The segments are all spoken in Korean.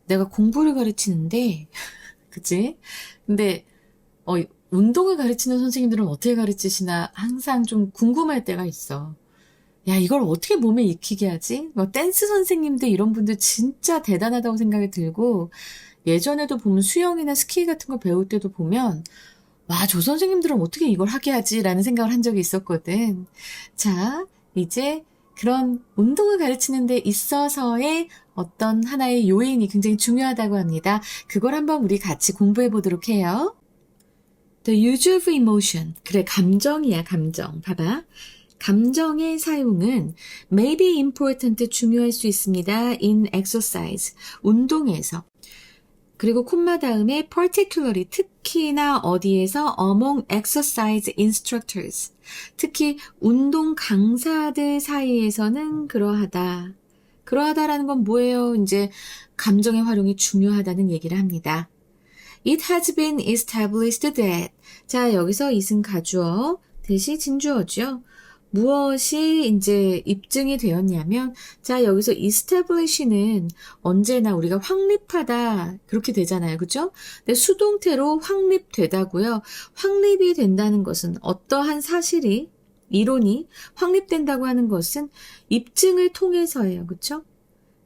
내가 공부를 가르치는데, 그치? 근데, 운동을 가르치는 선생님들은 어떻게 가르치시나 항상 좀 궁금할 때가 있어. 야, 이걸 어떻게 몸에 익히게 하지? 뭐, 댄스 선생님들 이런 분들 진짜 대단하다고 생각이 들고, 예전에도 보면 수영이나 스키 같은 거 배울 때도 보면, 와, 저 선생님들은 어떻게 이걸 하게 하지? 라는 생각을 한 적이 있었거든. 자, 이제 그런 운동을 가르치는 데 있어서의 어떤 하나의 요인이 굉장히 중요하다고 합니다. 그걸 한번 우리 같이 공부해 보도록 해요. The use of emotion. 그래, 감정이야, 감정. 봐봐. 감정의 사용은 may be important, 중요할 수 있습니다. in exercise, 운동에서. 그리고 콤마 다음에 particularly, 특히나 어디에서 among exercise instructors, 특히 운동 강사들 사이에서는 그러하다. 그러하다라는 건 뭐예요? 이제 감정의 활용이 중요하다는 얘기를 합니다. It has been established that. 자, 여기서 이승 가주어 대시 진주어죠. 무엇이 이제 입증이 되었냐면, 자, 여기서 establish는 언제나 우리가 확립하다 그렇게 되잖아요. 그죠? 근데 수동태로 확립되다고요. 확립이 된다는 것은 어떠한 사실이, 이론이 확립된다고 하는 것은 입증을 통해서예요. 그죠?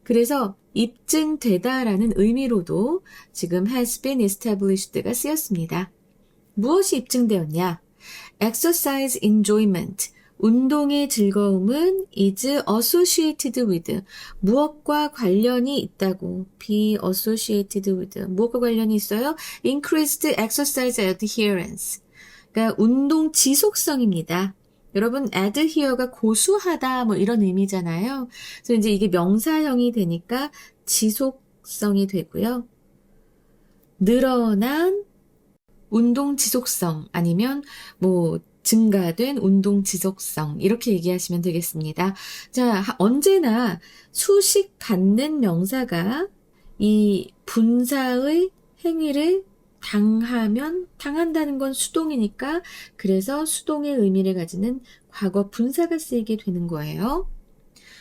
그래서 입증되다라는 의미로도 지금 has been established가 쓰였습니다. 무엇이 입증되었냐? exercise enjoyment, 운동의 즐거움은 is associated with, 무엇과 관련이 있다고, be associated with, 무엇과 관련이 있어요? increased exercise adherence, 그러니까 운동 지속성입니다. 여러분, adhere가 고수하다 뭐 이런 의미잖아요. 그래서 이제 이게 명사형이 되니까 지속성이 되고요. 늘어난 운동 지속성 아니면 뭐 증가된 운동 지속성 이렇게 얘기하시면 되겠습니다. 자, 언제나 수식 갖는 명사가 이 분사의 행위를 당한다는 건 수동이니까 그래서 수동의 의미를 가지는 과거 분사가 쓰이게 되는 거예요.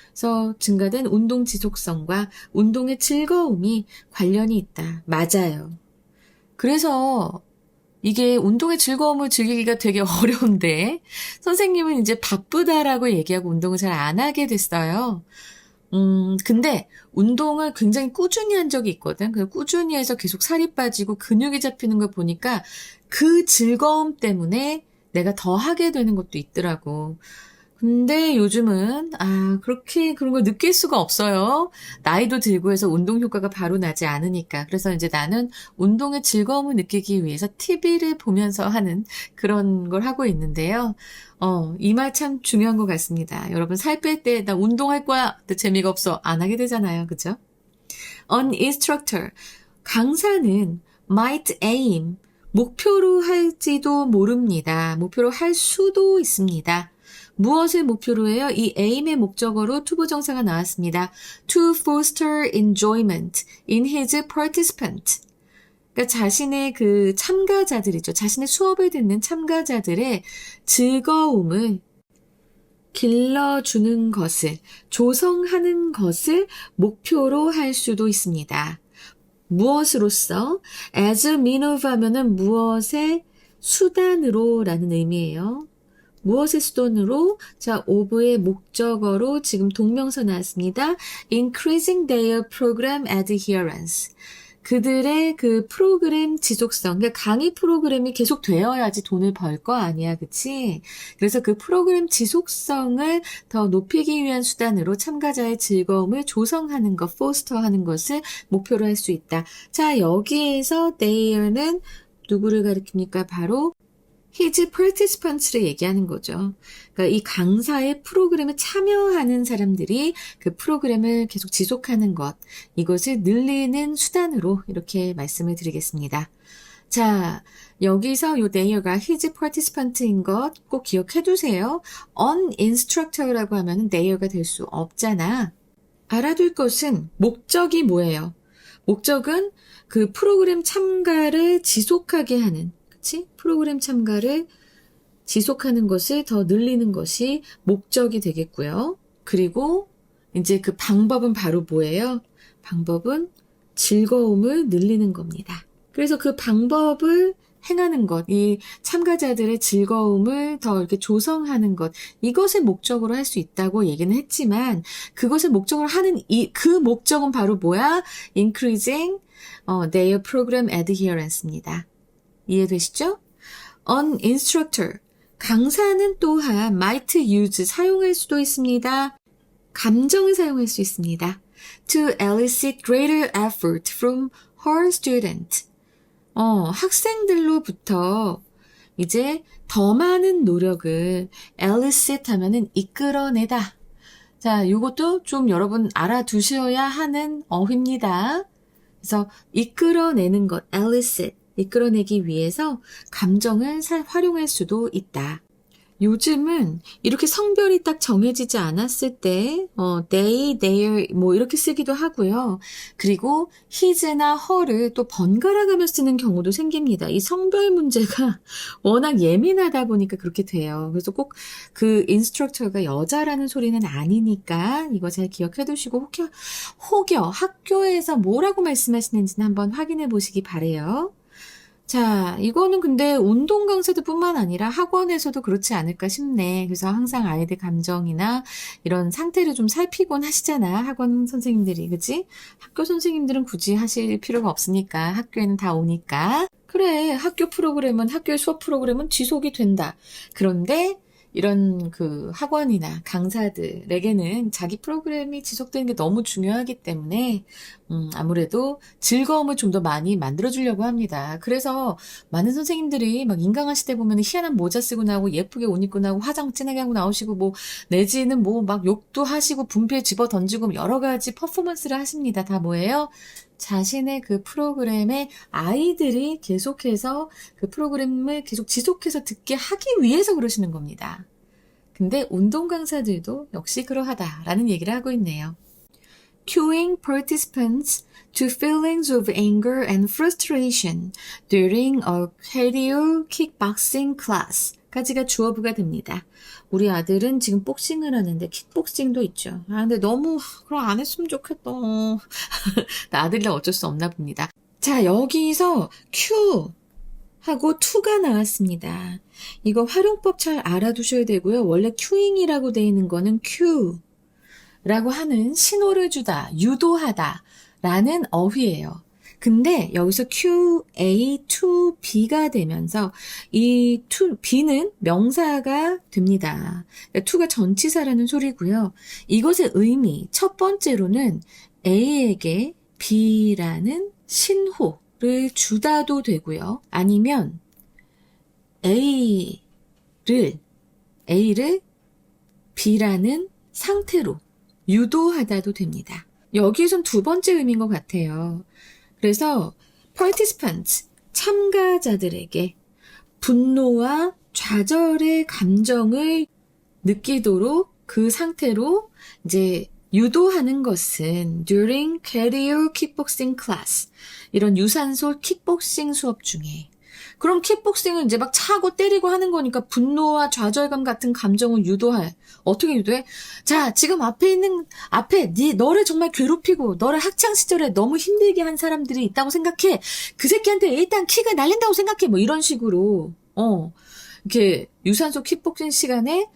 그래서 증가된 운동 지속성과 운동의 즐거움이 관련이 있다. 맞아요. 그래서 이게 운동의 즐거움을 즐기기가 되게 어려운데 선생님은 이제 바쁘다라고 얘기하고 운동을 잘 안 하게 됐어요. 근데 운동을 굉장히 꾸준히 한 적이 있거든. 그 꾸준히 해서 계속 살이 빠지고 근육이 잡히는 걸 보니까 그 즐거움 때문에 내가 더 하게 되는 것도 있더라고. 근데 요즘은 그렇게 그런 걸 느낄 수가 없어요. 나이도 들고 해서 운동 효과가 바로 나지 않으니까. 그래서 이제 나는 운동의 즐거움을 느끼기 위해서 TV를 보면서 하는 그런 걸 하고 있는데요. 이 말 참 중요한 것 같습니다. 여러분 살 뺄 때 나 운동할 거야. 근데 재미가 없어. 안 하게 되잖아요. 그죠? An instructor. 강사는 might aim. 목표로 할지도 모릅니다. 목표로 할 수도 있습니다. 무엇을 목표로 해요? 이 aim의 목적어로 투부정사가 나왔습니다. To foster enjoyment in his participant. 그러니까 자신의 그 참가자들이죠. 자신의 수업을 듣는 참가자들의 즐거움을 길러주는 것을, 조성하는 것을 목표로 할 수도 있습니다. 무엇으로서? as a mean of 하면은 무엇의 수단으로 라는 의미예요. 무엇의 수단으로? 자, of의 목적어로 지금 동명사 나왔습니다. increasing their program adherence. 그들의 그 프로그램 지속성, 그러니까 강의 프로그램이 계속 되어야지 돈을 벌 거 아니야, 그치? 그래서 그 프로그램 지속성을 더 높이기 위한 수단으로 참가자의 즐거움을 조성하는 것, 포스터하는 것을 목표로 할 수 있다. 자, 여기에서 there는 누구를 가리킵니까? 바로 his participants를 얘기하는 거죠. 그러니까 이 강사의 프로그램에 참여하는 사람들이 그 프로그램을 계속 지속하는 것, 이것을 늘리는 수단으로 이렇게 말씀을 드리겠습니다. 자, 여기서 요 there가 his participant인 것 꼭 기억해 두세요. an instructor라고 하면 there가 될 수 없잖아. 알아둘 것은 목적이 뭐예요? 목적은 그 프로그램 참가를 지속하게 하는, 프로그램 참가를 지속하는 것을 더 늘리는 것이 목적이 되겠고요. 그리고 이제 그 방법은 바로 뭐예요? 방법은 즐거움을 늘리는 겁니다. 그래서 그 방법을 행하는 것, 이 참가자들의 즐거움을 더 이렇게 조성하는 것, 이것을 목적으로 할 수 있다고 얘기는 했지만, 그것을 목적으로 하는 그 목적은 바로 뭐야? Increasing their program adherence입니다. 이해되시죠? An instructor, 강사는 또한 might use, 사용할 수도 있습니다. 감정을 사용할 수 있습니다. To elicit greater effort from her student. 학생들로부터 이제 더 많은 노력을 elicit 하면은 이끌어내다. 자, 이것도 좀 여러분 알아두셔야 하는 어휘입니다. 그래서 이끌어내는 것, elicit, 이끌어내기 위해서 감정을 활용할 수도 있다. 요즘은 이렇게 성별이 딱 정해지지 않았을 때 they, their 뭐 이렇게 쓰기도 하고요. 그리고 his나 her를 또 번갈아 가며 쓰는 경우도 생깁니다. 이 성별 문제가 워낙 예민하다 보니까 그렇게 돼요. 그래서 꼭 그 인스트럭터가 여자라는 소리는 아니니까 이거 잘 기억해 두시고 혹여 학교에서 뭐라고 말씀하시는지는 한번 확인해 보시기 바래요. 자, 이거는 근데 운동 강사들 뿐만 아니라 학원에서도 그렇지 않을까 싶네. 그래서 항상 아이들 감정이나 이런 상태를 좀 살피곤 하시잖아. 학원 선생님들이, 그치? 학교 선생님들은 굳이 하실 필요가 없으니까. 학교에는 다 오니까. 그래, 학교의 수업 프로그램은 지속이 된다. 그런데 이런 그 학원이나 강사들에게는 자기 프로그램이 지속되는 게 너무 중요하기 때문에 아무래도 즐거움을 좀 더 많이 만들어주려고 합니다. 그래서 많은 선생님들이 막 인강할 시대 보면 희한한 모자 쓰고 나오고 예쁘게 옷 입고 나오고 화장 진하게 하고 나오시고 뭐 내지는 뭐 막 욕도 하시고 분필 집어 던지고 여러 가지 퍼포먼스를 하십니다. 다 뭐예요? 자신의 그 프로그램에 아이들이 계속해서 그 프로그램을 계속 지속해서 듣게 하기 위해서 그러시는 겁니다. 근데 운동 강사들도 역시 그러하다라는 얘기를 하고 있네요. Cueing participants to feelings of anger and frustration during a cardio kickboxing class 까지가 주어부가 됩니다. 우리 아들은 지금 복싱을 하는데 킥복싱도 있죠. 근데 너무 그럼 안 했으면 좋겠다. 아들이라 어쩔 수 없나 봅니다. 자, 여기서 Q 하고 to가 나왔습니다. 이거 활용법 잘 알아두셔야 되고요. 원래 cueing이라고 되어 있는 거는 cue라고 하는 신호를 주다, 유도하다 라는 어휘예요. 근데 여기서 QA to B가 되면서 이 to, B는 명사가 됩니다. to가 전치사라는 소리고요. 이것의 의미, 첫 번째로는 A에게 B라는 신호를 주다도 되고요. 아니면 A를 B라는 상태로 유도하다도 됩니다. 여기에선 두 번째 의미인 것 같아요. 그래서 participants, 참가자들에게 분노와 좌절의 감정을 느끼도록 그 상태로 이제 유도하는 것은 during cardio kickboxing class, 이런 유산소 킥복싱 수업 중에. 그럼 킥복싱은 이제 막 차고 때리고 하는 거니까 분노와 좌절감 같은 감정을 유도할. 어떻게 유도해? 자, 지금 너를 정말 괴롭히고 너를 학창 시절에 너무 힘들게 한 사람들이 있다고 생각해. 그 새끼한테 일단 킥을 날린다고 생각해. 뭐 이런 식으로. 이렇게 유산소 킥복싱 시간에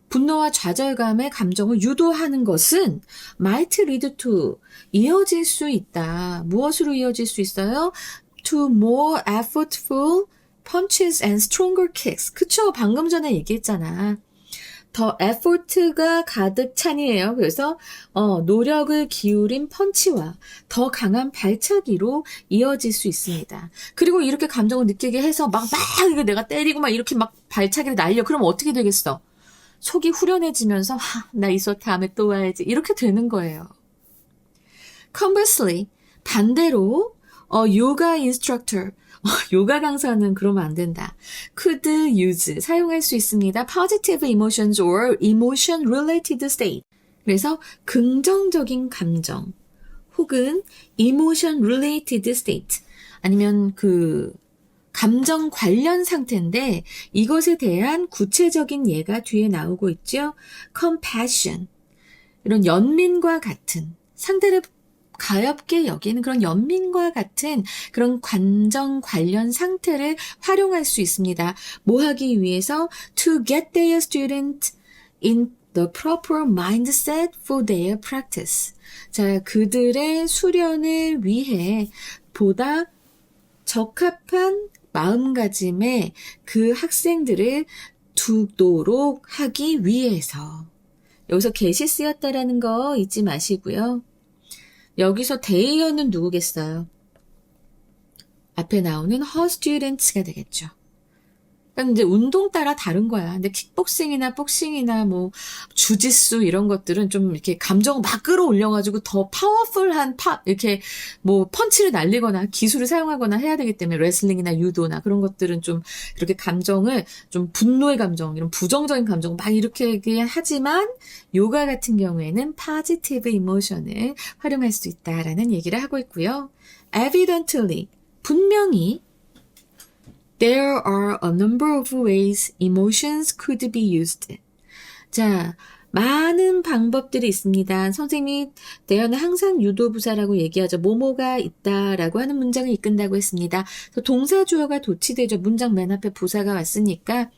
분노와 좌절감의 감정을 유도하는 것은 might lead to, 이어질 수 있다. 무엇으로 이어질 수 있어요? To more effortful punches and stronger kicks. 그쵸? 방금 전에 얘기했잖아. 더 effort가 가득 찬이에요. 그래서 노력을 기울인 펀치와 더 강한 발차기로 이어질 수 있습니다. 그리고 이렇게 감정을 느끼게 해서 막 이거 내가 때리고 막 이렇게 막 발차기를 날려. 그럼 어떻게 되겠어? 속이 후련해지면서 나 이 수업 다음에 또 와야지. 이렇게 되는 거예요. Conversely, 반대로 요가 인스트럭터, 요가 강사는 그러면 안 된다. could use, 사용할 수 있습니다. positive emotions or emotion related state. 그래서 긍정적인 감정 혹은 emotion related state, 아니면 그 감정 관련 상태인데 이것에 대한 구체적인 예가 뒤에 나오고 있죠. compassion, 이런 연민과 같은, 상대를 가엽게 여기는 그런 연민과 같은 그런 감정 관련 상태를 활용할 수 있습니다. 뭐 하기 위해서? To get their student in the proper mindset for their practice. 자, 그들의 수련을 위해 보다 적합한 마음가짐에 그 학생들을 두도록 하기 위해서. 여기서 get이 쓰였다라는 거 잊지 마시고요. 여기서 they는 누구겠어요? 앞에 나오는 her students가 되겠죠. 그러니까 이제 운동 따라 다른 거야. 근데 킥복싱이나 복싱이나 뭐 주짓수 이런 것들은 좀 이렇게 감정을 막 끌어올려가지고 더 파워풀한 이렇게 뭐 펀치를 날리거나 기술을 사용하거나 해야 되기 때문에 레슬링이나 유도나 그런 것들은 좀 그렇게 감정을 좀 분노의 감정, 이런 부정적인 감정 막 이렇게 하지만 요가 같은 경우에는 positive emotion을 활용할 수 있다라는 얘기를 하고 있고요. Evidently, 분명히 There are a number of ways emotions could be used. 자, 많은 방법들이 있습니다. 선생님이 대여는 항상 유도부사라고 얘기하죠. 뭐뭐가 있다라고 하는 문장을 이끈다고 했습니다. 그래서 동사 주어가 도치되죠. 문장 맨 앞에 부사가 왔으니까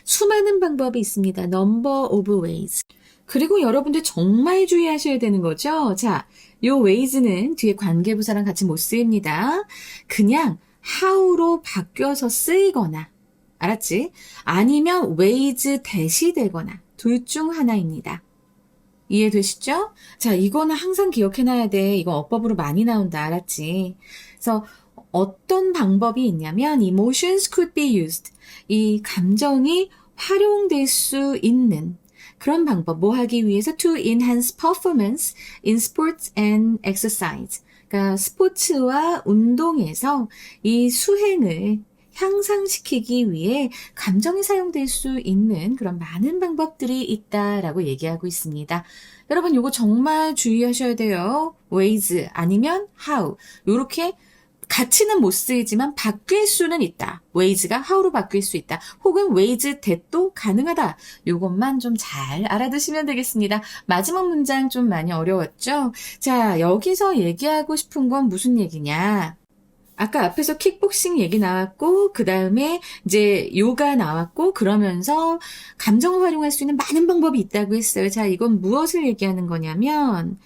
수많은 방법이 있습니다. Number of ways. 그리고 여러분들 정말 주의하셔야 되는 거죠. 자, 요 ways는 뒤에 관계부사랑 같이 못 쓰입니다. 그냥 how로 바뀌어서 쓰이거나, 알았지? 아니면 ways 대시되거나 둘 중 하나입니다. 이해되시죠? 자, 이거는 항상 기억해놔야 돼. 이거 어법으로 많이 나온다. 알았지? 그래서 어떤 방법이 있냐면 emotions could be used. 이 감정이 활용될 수 있는 그런 방법. 뭐 하기 위해서 to enhance performance in sports and exercise. 그러니까 스포츠와 운동에서 이 수행을 향상시키기 위해 감정이 사용될 수 있는 그런 많은 방법들이 있다라고 얘기하고 있습니다. 여러분 요거 정말 주의하셔야 돼요. ways 아니면 how 요렇게 같이는 못 쓰이지만 바뀔 수는 있다. ways가 how로 바뀔 수 있다. 혹은 ways that도 가능하다. 요것만 좀 잘 알아두시면 되겠습니다. 마지막 문장 좀 많이 어려웠죠? 자, 여기서 얘기하고 싶은 건 무슨 얘기냐? 아까 앞에서 킥복싱 얘기 나왔고 그 다음에 이제 요가 나왔고 그러면서 감정을 활용할 수 있는 많은 방법이 있다고 했어요. 자, 이건 무엇을 얘기하는 거냐면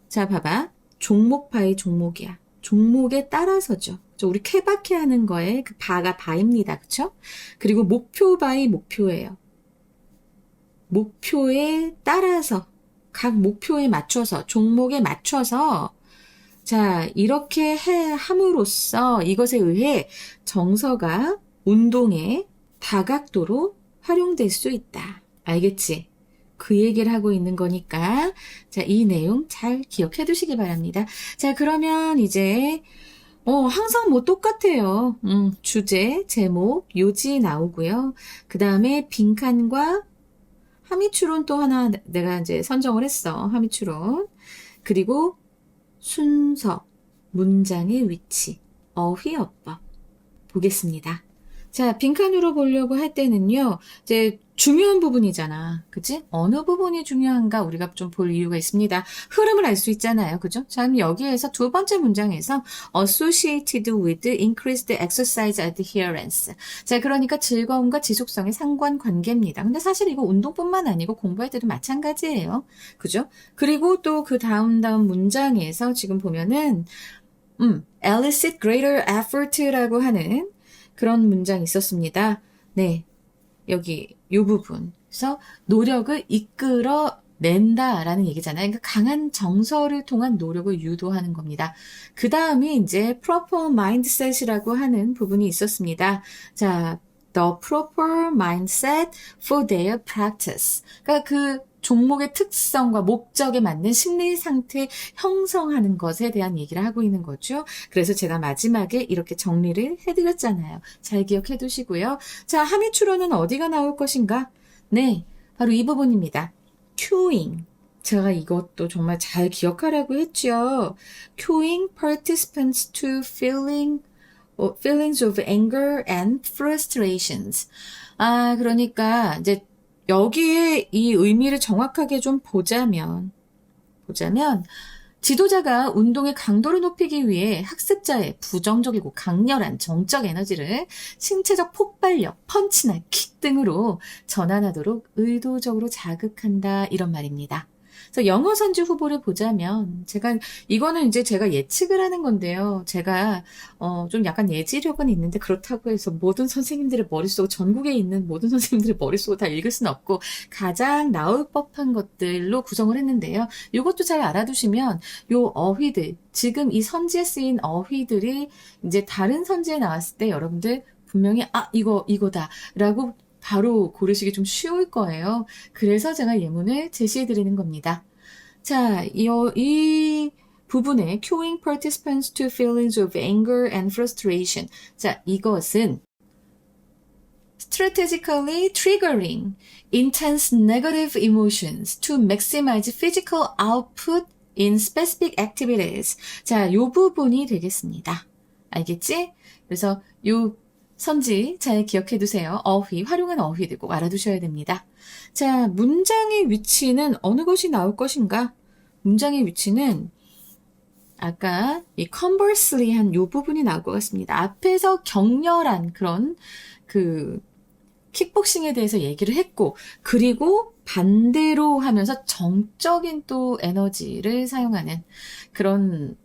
자, 봐봐. 종목 바이 종목이야. 종목에 따라서죠. 우리 케바케 하는 거에 그 바가 바입니다. 그쵸? 그리고 목표 바이 목표예요. 목표에 따라서 각 목표에 맞춰서 종목에 맞춰서 자 이렇게 함으로써 이것에 의해 정서가 운동의 다각도로 활용될 수 있다. 알겠지? 그 얘기를 하고 있는 거니까 자, 이 내용 잘 기억해 두시기 바랍니다. 자, 그러면 이제 항상 뭐 똑같아요. 주제, 제목, 요지 나오고요. 그 다음에 빈칸과 함의추론 또 하나 내가 이제 선정을 했어. 함의추론. 그리고 순서, 문장의 위치, 어휘어법 보겠습니다. 자, 빈칸으로 보려고 할 때는요, 이제 중요한 부분이잖아. 그치? 어느 부분이 중요한가 우리가 좀 볼 이유가 있습니다. 흐름을 알 수 있잖아요. 그죠? 자, 그럼 여기에서 두 번째 문장에서 associated with increased exercise adherence. 자, 그러니까 즐거움과 지속성의 상관관계입니다. 근데 사실 이거 운동뿐만 아니고 공부할 때도 마찬가지예요. 그죠? 그리고 또 그 다음 문장에서 지금 보면은 elicit greater effort라고 하는 그런 문장이 있었습니다. 네. 여기 요 부분. 그래서 노력을 이끌어 낸다라는 얘기잖아요. 그러니까 강한 정서를 통한 노력을 유도하는 겁니다. 그 다음이 이제 proper mindset이라고 하는 부분이 있었습니다. 자, the proper mindset for their practice. 그러니까 그 종목의 특성과 목적에 맞는 심리 상태 형성하는 것에 대한 얘기를 하고 있는 거죠. 그래서 제가 마지막에 이렇게 정리를 해드렸잖아요. 잘 기억해 두시고요. 자, 함의추론은 어디가 나올 것인가? 네, 바로 이 부분입니다. cueing. 제가 이것도 정말 잘 기억하라고 했죠. cueing participants to feelings of anger and frustrations. 아, 그러니까 이제 여기에 이 의미를 정확하게 좀 보자면 지도자가 운동의 강도를 높이기 위해 학습자의 부정적이고 강렬한 정적 에너지를 신체적 폭발력, 펀치나 킥 등으로 전환하도록 의도적으로 자극한다 이런 말입니다. 그래서 영어 선지 후보를 보자면 이거는 이제 제가 예측을 하는 건데요. 제가 좀 약간 예지력은 있는데 그렇다고 해서 모든 선생님들의 머릿속, 전국에 있는 모든 선생님들의 머릿속을 다 읽을 수는 없고 가장 나올 법한 것들로 구성을 했는데요. 이것도 잘 알아두시면 요 어휘들, 지금 이 선지에 쓰인 어휘들이 이제 다른 선지에 나왔을 때 여러분들 분명히 이거다 라고 바로 고르시기 좀 쉬울 거예요. 그래서 제가 예문을 제시해 드리는 겁니다. 자, 이 부분에 cueing participants to feelings of anger and frustration. 자, 이것은 strategically triggering intense negative emotions to maximize physical output in specific activities. 자, 요 부분이 되겠습니다. 알겠지? 그래서 요 선지 잘 기억해 두세요. 어휘, 활용한 어휘들 꼭 알아두셔야 됩니다. 자, 문장의 위치는 어느 것이 나올 것인가? 문장의 위치는 아까 이 conversely 한 요 부분이 나올 것 같습니다. 앞에서 격렬한 그런 킥복싱에 대해서 얘기를 했고, 그리고 반대로 하면서 정적인 또 에너지를 사용하는 그런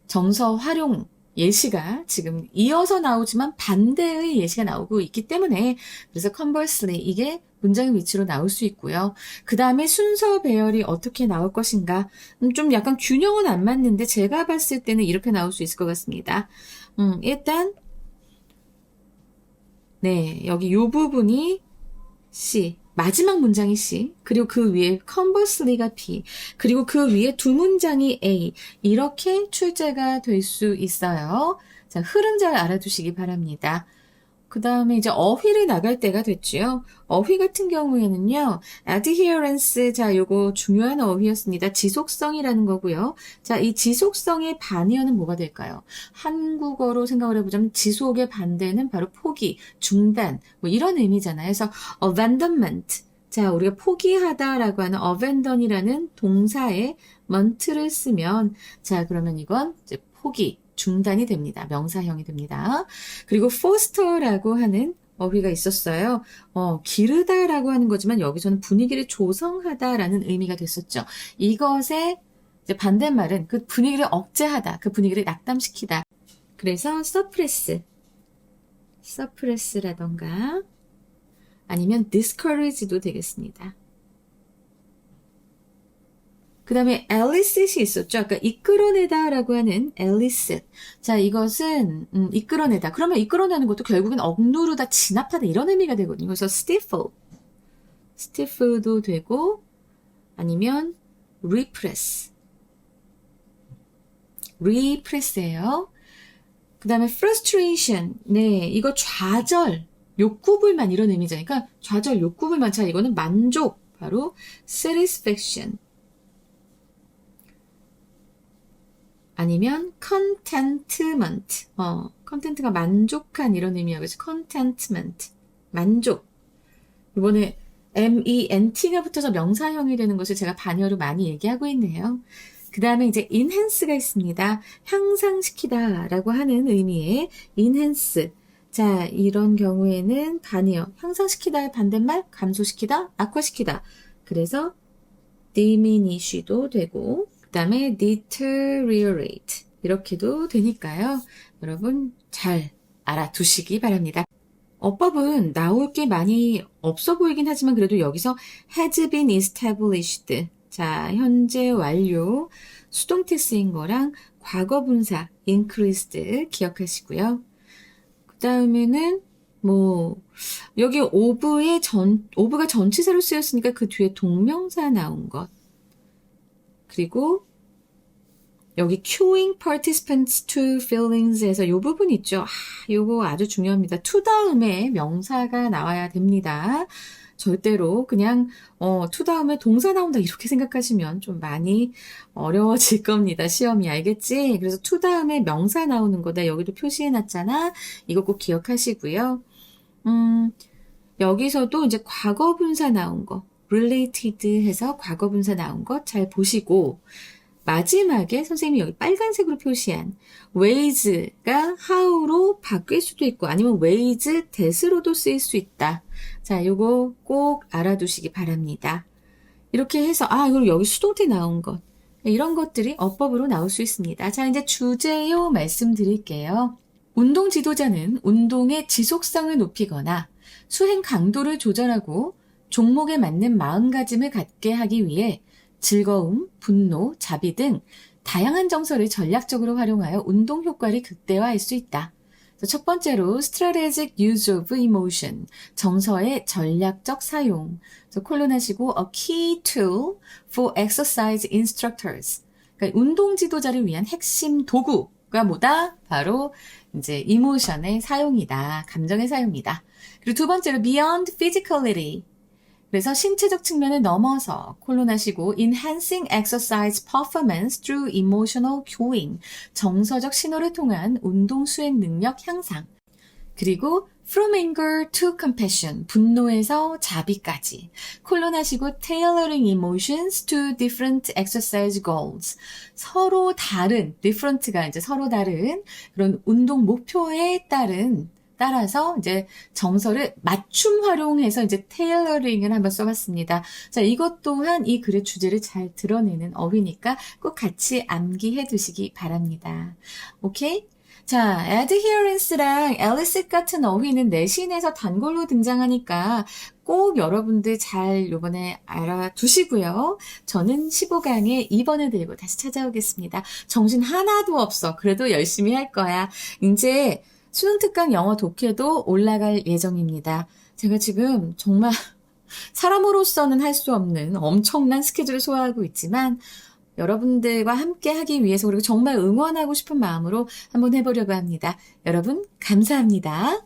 정서 활용 예시가 지금 이어서 나오지만 반대의 예시가 나오고 있기 때문에 그래서 conversely 이게 문장의 위치로 나올 수 있고요. 그 다음에 순서 배열이 어떻게 나올 것인가 좀 약간 균형은 안 맞는데 제가 봤을 때는 이렇게 나올 수 있을 것 같습니다. 일단 네, 여기 이 부분이 C, 마지막 문장이 C, 그리고 그 위에 conversely가 B, 그리고 그 위에 두 문장이 A, 이렇게 출제가 될 수 있어요. 자, 흐름 잘 알아두시기 바랍니다. 그 다음에 이제 어휘를 나갈 때가 됐죠. 어휘 같은 경우에는요, adherence, 자, 요거 중요한 어휘였습니다. 지속성이라는 거고요. 자, 이 지속성의 반의어는 뭐가 될까요? 한국어로 생각을 해보자면 지속의 반대는 바로 포기, 중단, 뭐 이런 의미잖아요. 그래서 abandonment. 자, 우리가 포기하다라고 하는 abandon이라는 동사의 ment를 쓰면, 자, 그러면 이건 이제 포기, 중단이 됩니다. 명사형이 됩니다. 그리고 foster라고 하는 어휘가 있었어요. 기르다라고 하는 거지만 여기서는 분위기를 조성하다라는 의미가 됐었죠. 이것의 이제 반대말은 그 분위기를 억제하다, 그 분위기를 낙담시키다. 그래서 suppress라던가 아니면 discourage도 되겠습니다. 그 다음에 elicit이 있었죠. 아까 이끌어내다라고 하는 elicit. 자, 이것은 이끌어내다. 그러면 이끌어내는 것도 결국엔 억누르다, 진압하다 이런 의미가 되거든요. 그래서 stifle도 되고 아니면 repress예요. 그 다음에 frustration. 네, 이거 좌절, 욕구불만 이런 의미잖아요. 그러니까 좌절, 욕구불만. 자, 이거는 만족, 바로 satisfaction. 아니면 contentment. content가 만족한 이런 의미하고 contentment. 만족. 이번에 ment가 붙어서 명사형이 되는 것을 제가 반의어로 많이 얘기하고 있네요. 그 다음에 이제 enhance가 있습니다. 향상시키다 라고 하는 의미의 enhance. 자, 이런 경우에는 반의어. 향상시키다의 반대말 감소시키다, 악화시키다. 그래서 diminish도 되고 그 다음에 deteriorate 이렇게도 되니까요. 여러분 잘 알아두시기 바랍니다. 어법은 나올 게 많이 없어 보이긴 하지만 그래도 여기서 has been established. 자, 현재 완료. 수동태 쓰인 거랑 과거 분사 increased 기억하시고요. 그 다음에는 여기 of가 전치사로 쓰였으니까 그 뒤에 동명사 나온 것. 그리고 여기 cueing participants to feelings에서 이 부분 있죠. 요거 아주 중요합니다. to 다음에 명사가 나와야 됩니다. 절대로 그냥 to 다음에 동사 나온다 이렇게 생각하시면 좀 많이 어려워질 겁니다. 시험이 알겠지? 그래서 to 다음에 명사 나오는 거다. 여기도 표시해놨잖아. 이거 꼭 기억하시고요. 여기서도 이제 과거 분사 나온 거 related 해서 과거 분사 나온 것 잘 보시고 마지막에 선생님이 여기 빨간색으로 표시한 ways가 how로 바뀔 수도 있고 아니면 ways that으로도 쓰일 수 있다. 자, 요거 꼭 알아두시기 바랍니다. 이렇게 해서 이거 여기 수동태 나온 것 이런 것들이 어법으로 나올 수 있습니다. 자, 이제 주제요 말씀드릴게요. 운동 지도자는 운동의 지속성을 높이거나 수행 강도를 조절하고 종목에 맞는 마음가짐을 갖게 하기 위해 즐거움, 분노, 자비 등 다양한 정서를 전략적으로 활용하여 운동 효과를 극대화할 수 있다. 첫 번째로 strategic use of emotion, 정서의 전략적 사용. 콜론하시고 a key tool for exercise instructors. 그러니까 운동 지도자를 위한 핵심 도구가 뭐다? 바로 이제 emotion의 사용이다. 감정의 사용이다. 그리고 두 번째로 beyond physicality. 그래서 신체적 측면을 넘어서 콜론하시고 enhancing exercise performance through emotional cueing, 정서적 신호를 통한 운동 수행 능력 향상. 그리고 from anger to compassion, 분노에서 자비까지. 콜론하시고 tailoring emotions to different exercise goals. 서로 다른, different가 이제 서로 다른 그런 운동 목표에 따라서 이제 정서를 맞춤 활용해서 이제 테일러링을 한번 써봤습니다. 자, 이것 또한 이 글의 주제를 잘 드러내는 어휘니까 꼭 같이 암기해 두시기 바랍니다. 오케이? 자, adherence랑 elicit 같은 어휘는 내신에서 단골로 등장하니까 꼭 여러분들 잘 요번에 알아두시고요. 저는 15강에 2번을 들고 다시 찾아오겠습니다. 정신 하나도 없어. 그래도 열심히 할 거야. 이제 수능 특강 영어 독해도 올라갈 예정입니다. 제가 지금 정말 사람으로서는 할 수 없는 엄청난 스케줄을 소화하고 있지만 여러분들과 함께 하기 위해서 그리고 정말 응원하고 싶은 마음으로 한번 해보려고 합니다. 여러분 감사합니다.